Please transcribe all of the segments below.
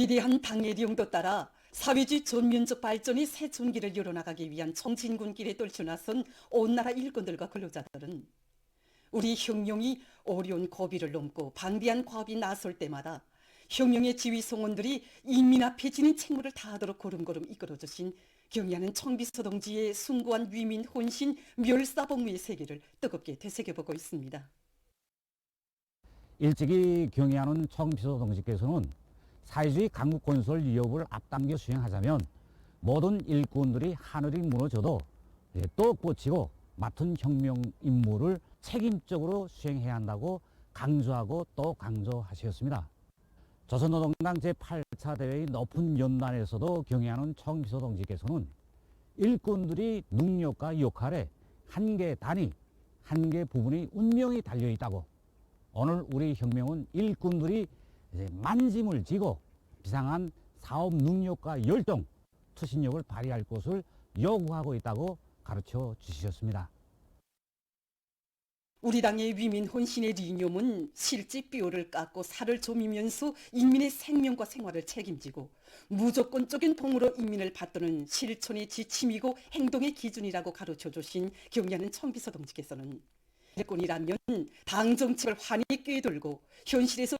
위대한 당의 용도 따라 사회주의 전면적 발전의 새 전기를 열어나가기 위한 청진군길에 떨쳐나선 온 나라 일꾼들과 근로자들은 우리 혁명이 어려운 고비를 넘고 방대한 과업이 나설 때마다 혁명의 지휘성원들이 인민 앞에 지닌 책무를 다하도록 걸음걸음 이끌어주신 경의하는 청비서 동지의 숭고한 위민, 혼신, 멸사복무의 세계를 뜨겁게 되새겨보고 있습니다. 일찍이 경의하는 청비서 동지께서는 사회주의 강국 건설 위협을 앞당겨 수행하자면 모든 일꾼들이 하늘이 무너져도 또 꽂히고 맡은 혁명 임무를 책임적으로 수행해야 한다고 강조하고 또 강조하셨습니다. 조선노동당 제8차 대회의 높은 연단에서도 경의하는 청비서 동지께서는 일꾼들이 능력과 역할에 한계 단위, 한계 부분이 운명이 달려있다고, 오늘 우리 혁명은 일꾼들이 만짐을 지고 비상한 사업 능력과 열정, 투신력을 발휘할 것을 요구하고 있다고 가르쳐 주셨습니다. 우리 당의 위민 혼신의 리뇽은 실제 뼈를 깎고 살을 조미면서 인민의 생명과 생활을 책임지고 무조건적인 동으로 인민을 받드는 실천의 지침이고 행동의 기준이라고 가르쳐 주신 경의하는 청비서 동지께서는 일꾼이라면 당 정책을 환히 꿰돌고 현실에서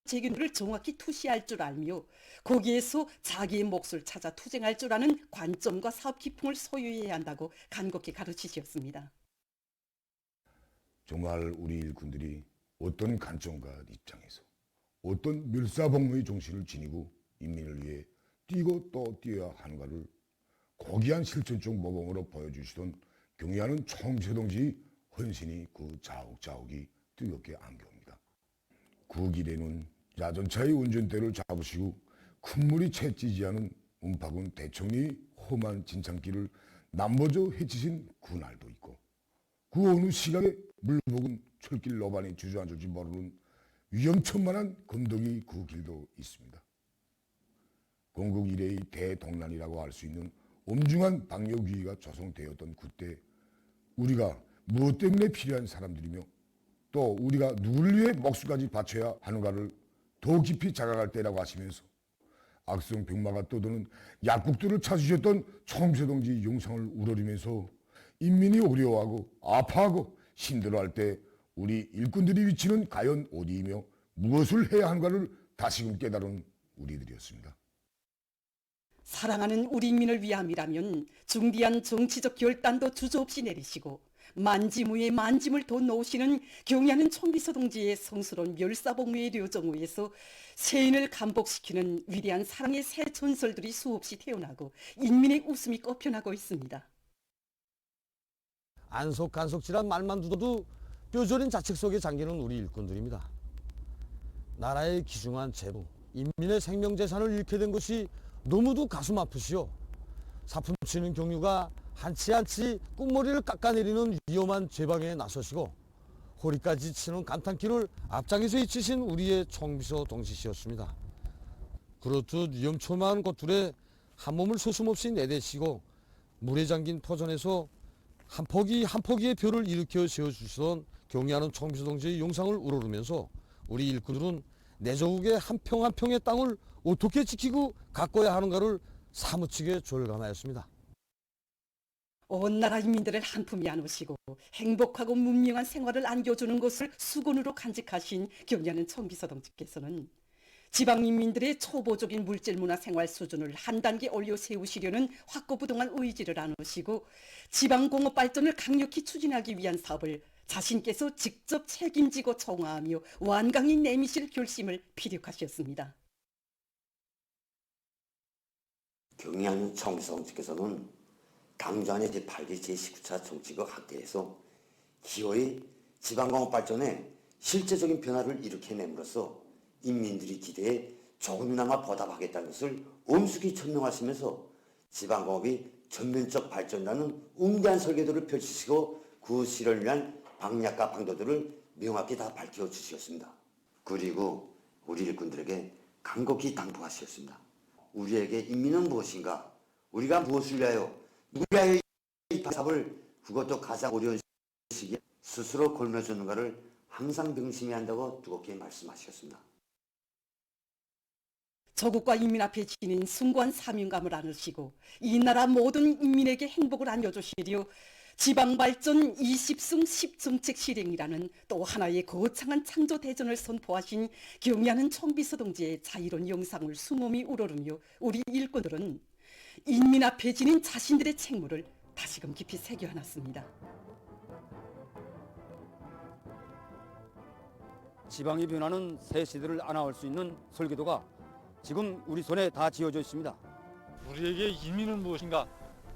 재균을 정확히 투시할 줄 알며 거기에서 자기의 몫을 찾아 투쟁할 줄 아는 관점과 사업 기풍을 소유해야 한다고 간곡히 가르치셨습니다. 정말 우리 일꾼들이 어떤 관점과 입장에서 어떤 멸사복무의 정신을 지니고 인민을 위해 뛰고 또 뛰어야 하는가를 고귀한 실천적 모범으로 보여주시던 경의하는 청비서 동지의 헌신이 그 자욱자욱이 뜨겁게 안겨옵니다. 그 길에는 야전차의 운전대를 잡으시고 큰 물이 채찌지 않은 은파군 대청리의 험한 진창길을 남보저 헤치신 그날도 있고 그 어느 시각에 물복은 철길 노반에 주저앉을지 모르는 위험천만한 건더기 그 길도 있습니다. 건국 이래의 대동난이라고 할 수 있는 엄중한 방역위기가 조성되었던 그때 우리가 무엇 때문에 필요한 사람들이며 또 우리가 누구를 위해 목숨까지 바쳐야 하는가를 더 깊이 자각할 때라고 하시면서 악성 병마가 떠도는 약국들을 찾으셨던 청비서 동지 영상을 우러리면서 인민이 어려워하고 아파하고 힘들어할 때 우리 일꾼들의 위치는 과연 어디이며 무엇을 해야 하는가를 다시금 깨달은 우리들이었습니다. 사랑하는 우리 인민을 위함이라면 중대한 정치적 결단도 주저없이 내리시고 만짐 위에 만짐을 더 놓으시는 경의하는 청비서 동지의 성스러운 멸사복무의 료정우에서 세인을 감복시키는 위대한 사랑의 새 전설들이 수없이 태어나고 인민의 웃음이 꺾여나고 있습니다. 안속간속질한 말만 두어도 뼈저린 자책 속에 잠기는 우리 일꾼들입니다. 나라의 귀중한 재무, 인민의 생명재산을 잃게 된 것이 너무도 가슴 아프시오. 사품치는 경유가 한치 한치 끝머리를 깎아내리는 위험한 제방에 나서시고 허리까지 치는 감탄길을 앞장에서 잊히신 우리의 청비서 동지시였습니다. 그렇듯 위험천만한 곳들에 한 몸을 소슴없이 내대시고 물에 잠긴 포전에서 한 포기 한 포기의 표를 일으켜 세워주시던 경의하는 청비서 동지의 영상을 우러르면서 우리 일꾼들은 내조국의 한 평 한 평의 땅을 어떻게 지키고 가꿔야 하는가를 사무치게 절감하였습니다. 온 나라 인민들을 한 품에 안으시고 행복하고 문명한 생활을 안겨주는 것을 수건으로 간직하신 경의하는 청비서 동지께서는 지방인민들의 초보적인 물질문화 생활 수준을 한 단계 올려 세우시려는 확고부동한 의지를 안으시고 지방공업 발전을 강력히 추진하기 위한 사업을 자신께서 직접 책임지고 총화하며 완강히 내미실 결심을 피력하셨습니다. 경의하는 청비서 동지께서는 당주안의 제8기 제19차 정치국 학대에서 기호의 지방공업 발전에 실제적인 변화를 일으켜냄으로써 인민들이 기대에 조금이나마 보답하겠다는 것을 엄숙히 천명하시면서 지방공업이 전면적 발전이라는 웅대한 설계도를 펼치시고 그 실현을 위한 방략과 방도들을 명확히 다 밝혀주셨습니다. 그리고 우리 일꾼들에게 간곡히 당부하셨습니다. 우리에게 인민은 무엇인가? 우리가 무엇을 위하여 누구야의 이 사업을 그것도 가장 어려운 시기에 스스로 걸며주는가를 항상 명심해야 한다고 두껍게 말씀하셨습니다. 조국과 인민 앞에 지닌 숭고한 사명감을 안으시고 이 나라 모든 인민에게 행복을 안겨주시려 지방발전 20승 10정책 실행이라는 또 하나의 거창한 창조대전을 선포하신 경의하는 총비서 동지의 자유로운 영상을 수몸이 우러르며 우리 일꾼들은 인민 앞에 지닌 자신들의 책무를 다시금 깊이 새겨안았습니다. 지방의 변화는 새 시대를 안아올 수 있는 설계도가 지금 우리 손에 다 쥐어져 있습니다. 우리에게 인민은 무엇인가?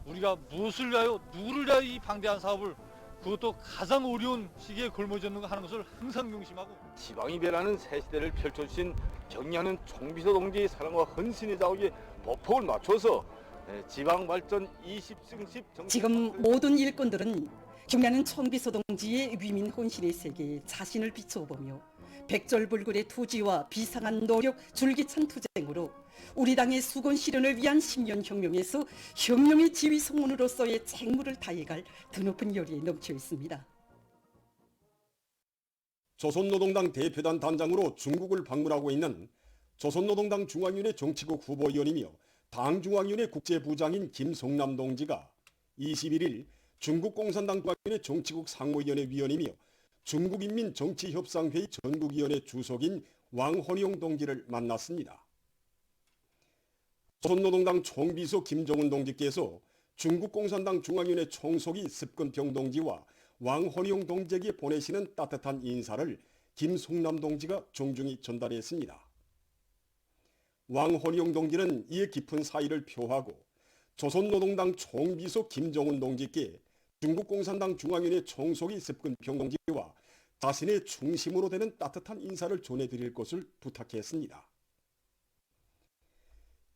우리가 무엇을 위하여 누구를 위하여 이 방대한 사업을 그것도 가장 어려운 시기에 걸머졌는가 하는 것을 항상 명심하고 지방이 변하는 새 시대를 펼쳐주신 경의하는 총비서 동지의 사랑과 헌신의 자욱에 보폭을 맞춰서 지방 발전 20승 10 지금 모든 일꾼들은 경의하는 총비서 동지의 위민 혼신의 세계에 자신을 비춰보며 백절불굴의 투지와 비상한 노력, 줄기찬 투쟁으로 우리 당의 수건 실현을 위한 10년 혁명에서 혁명의 지휘 성문으로서의 책무를 다해갈 드높은 열의에 넘쳐 있습니다. 조선노동당 대표단 단장으로 중국을 방문하고 있는 조선노동당 중앙위원회 정치국 후보위원이며 당중앙위원회 국제부장인 김성남 동지가 21일 중국공산당 중앙위원회 정치국 상무위원회 위원이며 중국인민정치협상회의 전국위원회 주석인 왕헌용 동지를 만났습니다. 조선노동당 총비서 김정은 동지께서 중국공산당 중앙위원회 총석이 습근평 동지와 왕헌용 동지에게 보내시는 따뜻한 인사를 김성남 동지가 정중히 전달했습니다. 왕헌용 동지는 이에 깊은 사의를 표하고 조선노동당 총비서 김정은 동지께 중국공산당 중앙위원회 총석이 습근평 동지와 자신의 중심으로 되는 따뜻한 인사를 전해드릴 것을 부탁했습니다.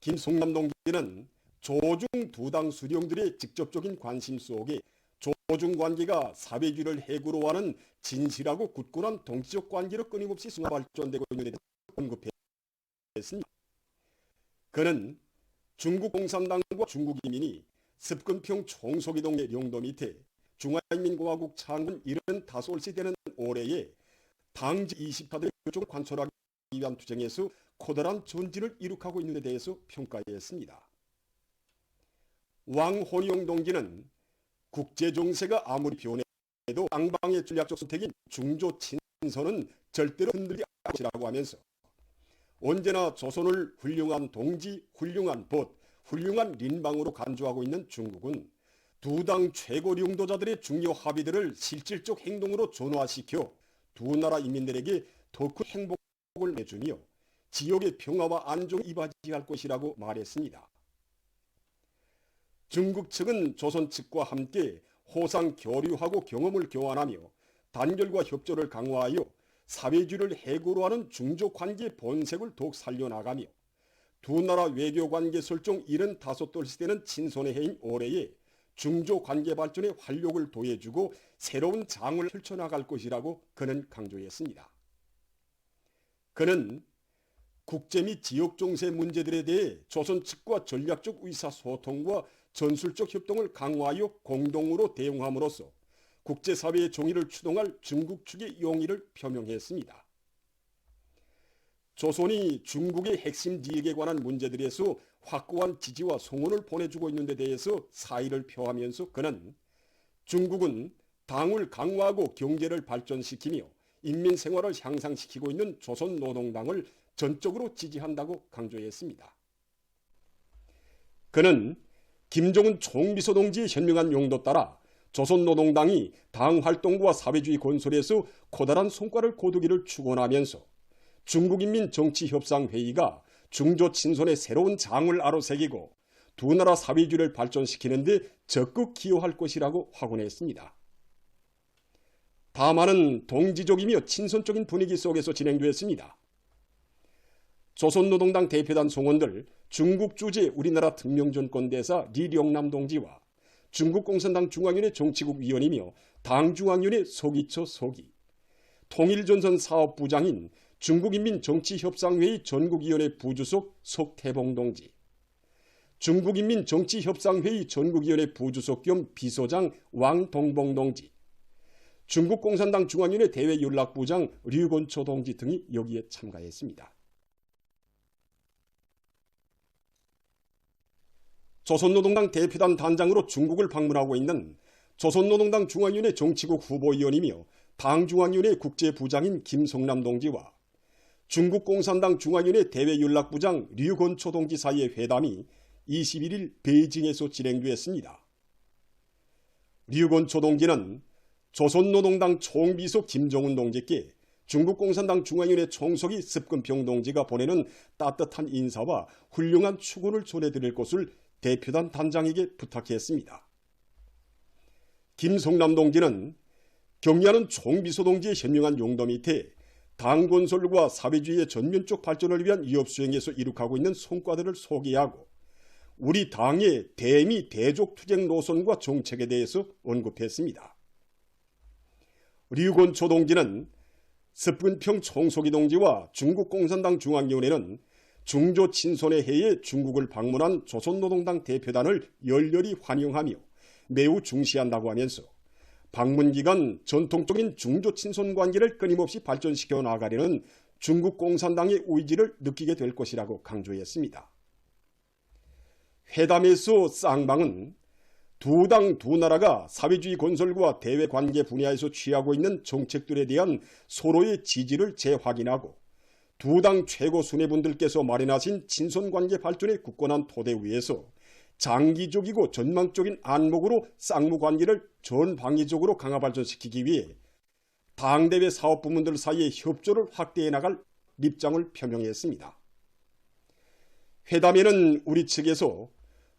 김성남 동지는 조중 두 당 수령들의 직접적인 관심 속에 조중 관계가 사회주의를 해구로 하는 진실하고 굳건한 동지적 관계로 끊임없이 승화 발전되고 있는 데 언급했습니다. 그는 중국 공산당과 중국 인민이 습근평 총서기동의 영도 밑에 중화인민공화국 창건 75세 되는 올해에 당지 20파들의 교정을 관철하기 위한 투쟁에서 커다란 전진을 이룩하고 있는 데 대해서 평가했습니다. 왕헌용 동지는 국제정세가 아무리 변해도 양방의 전략적 선택인 중조 친선은 절대로 흔들리지 않을 것이라고 하면서 언제나 조선을 훌륭한 동지, 훌륭한 벗, 훌륭한 린방으로 간주하고 있는 중국은 두 당 최고領導자들의 중요 합의들을 실질적 행동으로 전화시켜 두 나라 인민들에게 더 큰 행복을 내주며 지역의 평화와 안정을 이바지할 것이라고 말했습니다. 중국 측은 조선 측과 함께 호상 교류하고 경험을 교환하며 단결과 협조를 강화하여 사회주의를 해고로 하는 중조관계 본색을 더욱 살려나가며 두 나라 외교관계 설정 75돌 되는 친선의 해인 올해에 중조관계 발전에 활력을 더해주고 새로운 장을 펼쳐나갈 것이라고 그는 강조했습니다. 그는 국제 및 지역 정세 문제들에 대해 조선 측과 전략적 의사소통과 전술적 협동을 강화하여 공동으로 대응함으로써 국제사회의 정의를 추동할 중국 측의 용의를 표명했습니다. 조선이 중국의 핵심 지역에 관한 문제들에서 확고한 지지와 성원을 보내주고 있는 데 대해서 사의를 표하면서 그는 중국은 당을 강화하고 경제를 발전시키며 인민 생활을 향상시키고 있는 조선노동당을 전적으로 지지한다고 강조했습니다. 그는 김정은 총비서 동지의 현명한 용도 따라 조선노동당이 당 활동과 사회주의 건설에서 커다란 성과를 거두기를 축원하면서 중국인민정치협상회의가 중조 친선의 새로운 장을 아로새기고 두 나라 사회주의를 발전시키는 데 적극 기여할 것이라고 확언했습니다. 담화는 동지적이며 친선적인 분위기 속에서 진행되었습니다. 조선노동당 대표단 성원들 중국 주재 우리나라 특명전권대사 리령남 동지와 중국공산당 중앙위원회 정치국 위원이며 당중앙위원회 서기처 서기, 통일전선 사업부장인 중국인민정치협상회의 전국위원회 부주석 석태봉 동지, 중국인민정치협상회의 전국위원회 부주석 겸 비서장 왕동봉 동지, 중국공산당 중앙위원회 대외연락부장 류건초 동지 등이 여기에 참가했습니다. 조선노동당 대표단 단장으로 중국을 방문하고 있는 조선노동당 중앙위원회 정치국 후보위원이며 당중앙위원회 국제부장인 김성남 동지와 중국 공산당 중앙위원회 대외연락부장 류건초 동지 사이의 회담이 21일 베이징에서 진행되었습니다. 류건초 동지는 조선노동당 총비서 김정은 동지께 중국 공산당 중앙위원회 총석이 습근평 동지가 보내는 따뜻한 인사와 훌륭한 축원을 전해드릴 것을 대표단 단장에게 부탁했습니다. 김성남 동지는 경리하는 총비서 동지의 현명한 용도 밑에 당 건설과 사회주의의 전면적 발전을 위한 위협 수행에서 이룩하고 있는 성과들을 소개하고 우리 당의 대미 대족 투쟁 노선과 정책에 대해서 언급했습니다. 류건초 동지는 습근평 총석이 동지와 중국 공산당 중앙위원회는 중조 친선의 해에 중국을 방문한 조선노동당 대표단을 열렬히 환영하며 매우 중시한다고 하면서 방문 기간 전통적인 중조 친선 관계를 끊임없이 발전시켜 나가려는 중국 공산당의 의지를 느끼게 될 것이라고 강조했습니다. 회담에서 쌍방은 두 당 두 나라가 사회주의 건설과 대외 관계 분야에서 취하고 있는 정책들에 대한 서로의 지지를 재확인하고 두 당 최고 수뇌분들께서 마련하신 친선관계 발전의 굳건한 토대 위에서 장기적이고 전망적인 안목으로 쌍무관계를 전방위적으로 강화 발전시키기 위해 당대외 사업부문들 사이의 협조를 확대해 나갈 입장을 표명했습니다. 회담에는 우리 측에서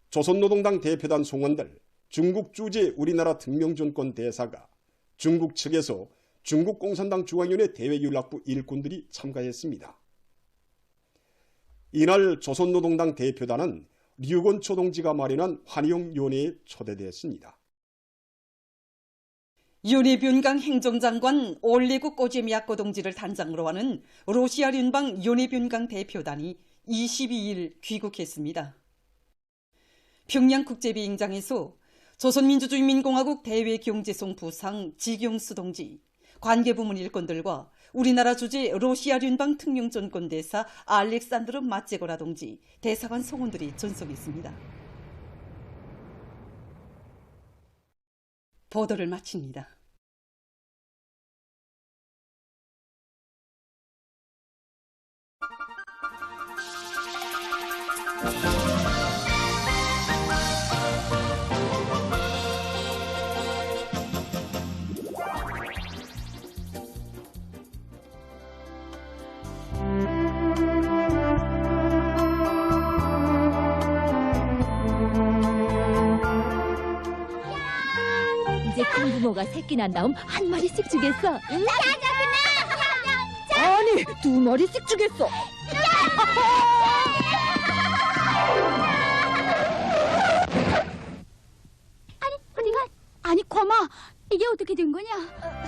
조선노동당 대표단 송원들, 중국 주재 우리나라 특명정권 대사가, 중국 측에서 중국 공산당 중앙위원회 대외연락부 일꾼들이 참가했습니다. 이날 조선노동당 대표단은 류건초 동지가 마련한 환영연회에 초대됐습니다. 연해변강 행정장관 올레구 꼬제미아코 동지를 단장으로 하는 러시아聯邦 연해변강 대표단이 22일 귀국했습니다. 평양국제비행장에서 조선민주주의인민공화국 대외경제송 부상 지경수 동지, 관계부문 일꾼들과 우리나라 주재 러시아聯邦 특명전권 대사 알렉산드르 마체고라 동지, 대사관 성원들이 전송했습니다. 보도를 마칩니다. 이제 큰 부모가 새끼 난 다음 한 마리씩 주겠어. 응? 아니, 두 마리씩 주겠어. 아니, 어디가? 아니, 고마. 이게 어떻게 된 거냐?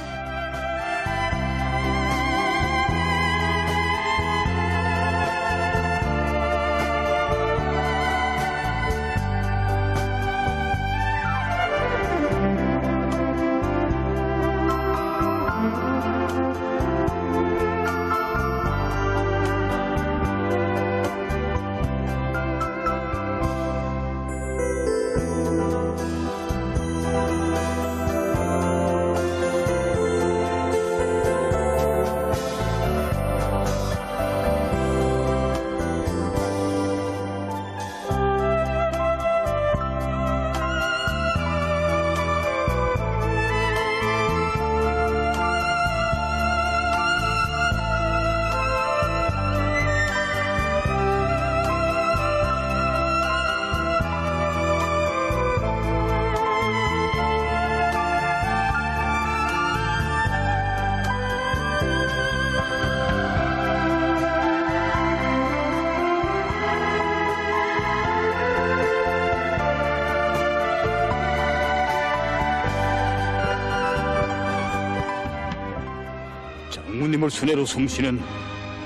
장모님을 순회로 숨쉬는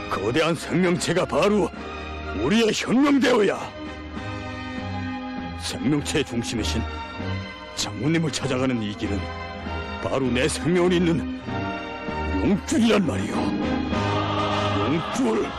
거대한 생명체가 바로 우리의 혁명대어야. 생명체의 중심이신 장모님을 찾아가는 이 길은 바로 내 생명을 잇는 용줄이란 말이오. 용줄.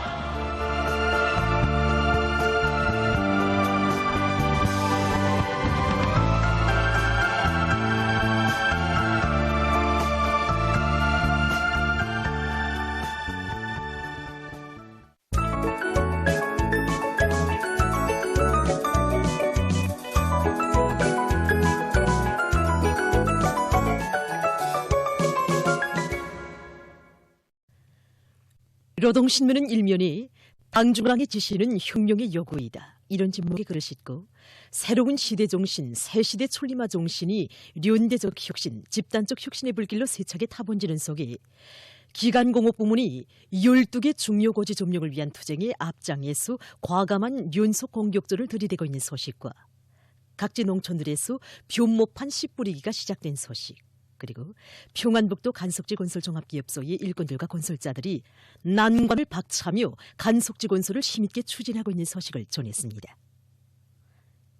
노동신문은 일면이 당중앙의 지시는 혁명의 요구이다. 이런 제목의 글을 싣고 새로운 시대정신, 새시대 촐리마 정신이 련대적 혁신, 집단적 혁신의 불길로 세차게 타번지는 속에 기간공업부문이 12개 중요고지 점령을 위한 투쟁에 앞장에서 과감한 연속 공격전을 들이대고 있는 소식과 각지 농촌들에서 뵤목판 씨 뿌리기가 시작된 소식, 그리고 평안북도 간석지 건설 종합기업소의 일꾼들과 건설자들이 난관을 박차며 간석지 건설을 힘있게 추진하고 있는 소식을 전했습니다.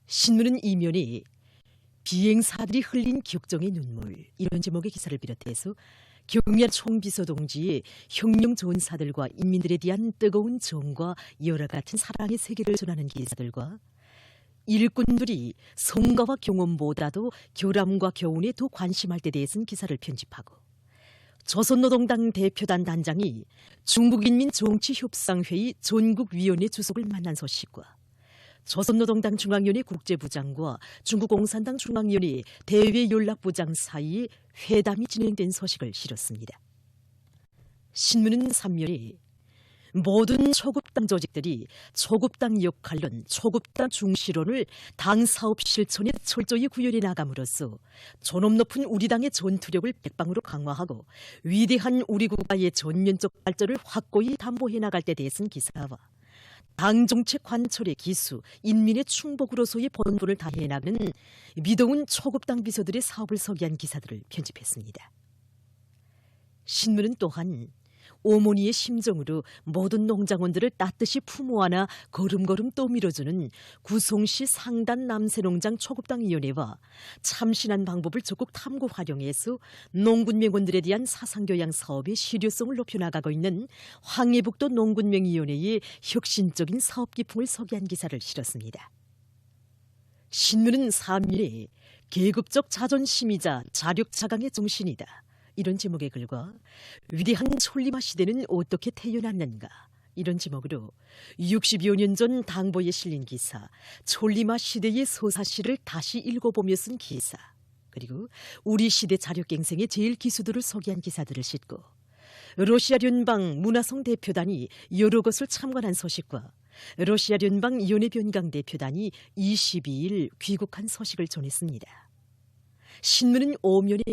신문은 이면이 비행사들이 흘린 격정의 눈물, 이런 제목의 기사를 비롯해서 경야 총비서 동지의 혁명 전사들과 인민들에 대한 뜨거운 정과 열화 같은 사랑의 세계를 전하는 기사들과 일꾼들이 성가와 경험보다도 교람과 교훈에 더 관심할 때 대해서는 기사를 편집하고, 조선노동당 대표단 단장이 중국인민정치협상회의 전국위원회 주석을 만난 소식과 조선노동당 중앙위원회 국제부장과 중국공산당 중앙위원회 대외연락부장 사이에 회담이 진행된 소식을 실었습니다. 신문은 3면에 모든 초급당 조직들이 초급당 역할론, 초급당 중시론을 당 사업 실천에 철저히 구현해 나감으로써 존엄 높은 우리 당의 전투력을 백방으로 강화하고 위대한 우리 국가의 전면적 발전을 확고히 담보해 나갈 때 대해서는 기사와 당 정책 관철의 기수, 인민의 충복으로서의 본분을 다해 나가는 미더운 초급당 비서들의 사업을 소개한 기사들을 편집했습니다. 신문은 또한 어머니의 심정으로 모든 농장원들을 따뜻이 품어 안아 걸음걸음 떠밀어주는 구송시 상단 남새농장 초급당위원회와 참신한 방법을 적극 탐구 활용해서 농군맹원들에 대한 사상교양 사업의 실효성을 높여나가고 있는 황해북도 농군맹위원회의 혁신적인 사업 기풍을 소개한 기사를 실었습니다. 신문은 3일에 계급적 자존심이자 자력자강의 정신이다, 이런 제목의 글과 위대한 촐리마 시대는 어떻게 태어났는가, 이런 제목으로 60여 년 전 당보에 실린 기사 촐리마 시대의 서사시를 다시 읽어보며 쓴 기사, 그리고 우리 시대 자력갱생의 제일 기수들을 소개한 기사들을 싣고 러시아聯邦 문화성 대표단이 여러 것을 참관한 소식과 러시아聯邦 연해변강 대표단이 22일 귀국한 소식을 전했습니다. 신문은 오면에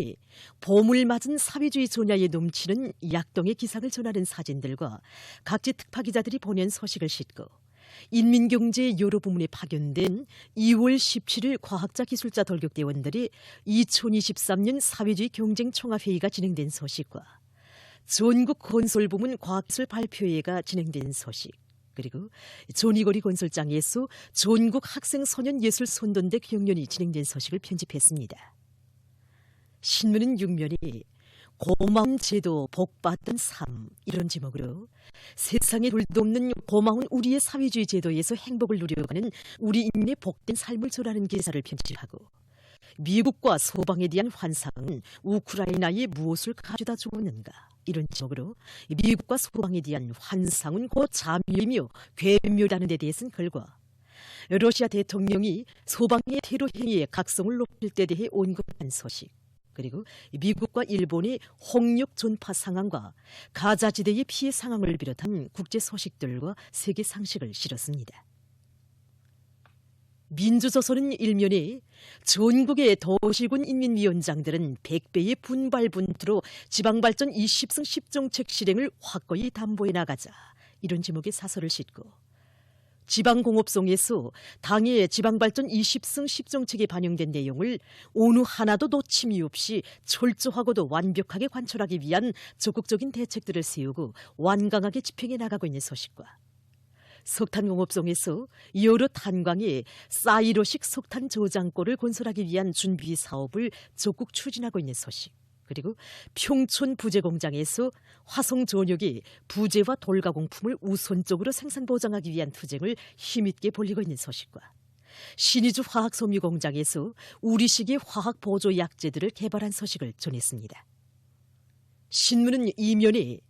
봄을 맞은 사회주의 전야에 넘치는 약동의 기상을 전하는 사진들과 각지 특파기자들이 보낸 소식을 싣고 인민경제 여러 부문에 파견된 2월 17일 과학자 기술자 돌격대원들의 2023년 사회주의 경쟁 총합회의가 진행된 소식과 전국 건설부문 과학기술 발표회가 진행된 소식, 그리고 조니거리 건설장에서 전국 학생 소년 예술 선전대 경연이 진행된 소식을 편집했습니다. 신문은 6면이 고마운 제도 복받은 삶, 이런 제목으로 세상에 둘도 없는 고마운 우리의 사회주의 제도에서 행복을 누려가는 우리 인민의 복된 삶을 전하는 기사를 편집하고 미국과 소방에 대한 환상은 우크라이나에 무엇을 가져다 주었는가, 이런 제목으로 미국과 소방에 대한 환상은 곧 자멸이며 괴멸하는 데 대해서는 글과 러시아 대통령이 소방의 테러 행위의 각성을 높일 때 대해 언급한 소식, 그리고 미국과 일본의 홍역 전파 상황과 가자지대의 피해 상황을 비롯한 국제 소식들과 세계 상식을 실었습니다. 민주조선은 일면에 전국의 도시군 인민위원장들은 100배의 분발분투로 지방발전 20승 10정책 실행을 확고히 담보해 나가자, 이런 제목의 사설을 싣고 지방공업성에서 당의 지방발전 20승 10정책에 반영된 내용을 어느 하나도 놓침이 없이 철저하고도 완벽하게 관철하기 위한 적극적인 대책들을 세우고 완강하게 집행해 나가고 있는 소식과 석탄공업성에서 여러 탄광에 사이로식 석탄 저장고를 건설하기 위한 준비 사업을 적극 추진하고 있는 소식, 그리고 평촌 부재공장에서 화성 전역의 부재와 돌가공품을 우선적으로 생산 보장하기 위한 투쟁을 힘있게 벌이고 있는 소식과 신의주 화학섬유공장에서 우리식의 화학 보조 약재들을 개발한 소식을 전했습니다. 신문은 이면에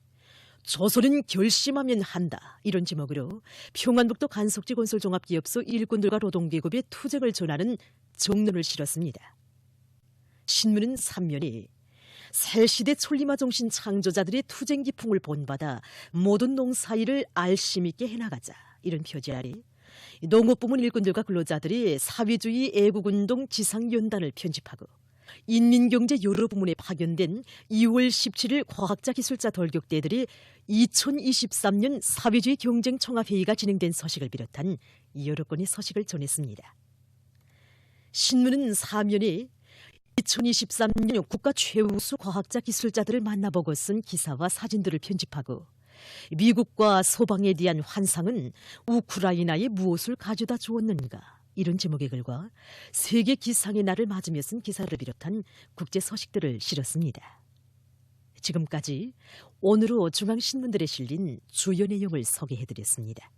조선은 결심하면 한다, 이런 제목으로 평안북도 간석지 건설종합기업소 일꾼들과 노동계급의 투쟁을 전하는 정론을 실었습니다. 신문은 3면에 새 시대 촐리마 정신 창조자들의 투쟁 기풍을 본받아 모든 농사일을 알심 있게 해나가자, 이런 표제 아래 농업부문 일꾼들과 근로자들이 사회주의 애국운동 지상연단을 편집하고 인민경제 여러 부문에 파견된 2월 17일 과학자 기술자 돌격대들이 2023년 사회주의 경쟁 총합회의가 진행된 소식을 비롯한 여러 건의 소식을 전했습니다. 신문은 사면에 2023년 국가 최우수 과학자 기술자들을 만나보고 쓴 기사와 사진들을 편집하고 미국과 소방에 대한 환상은 우크라이나에 무엇을 가져다 주었는가, 이런 제목의 글과 세계 기상의 날을 맞으며 쓴 기사를 비롯한 국제 소식들을 실었습니다. 지금까지 오늘로 중앙신문들에 실린 주요 내용을 소개해드렸습니다.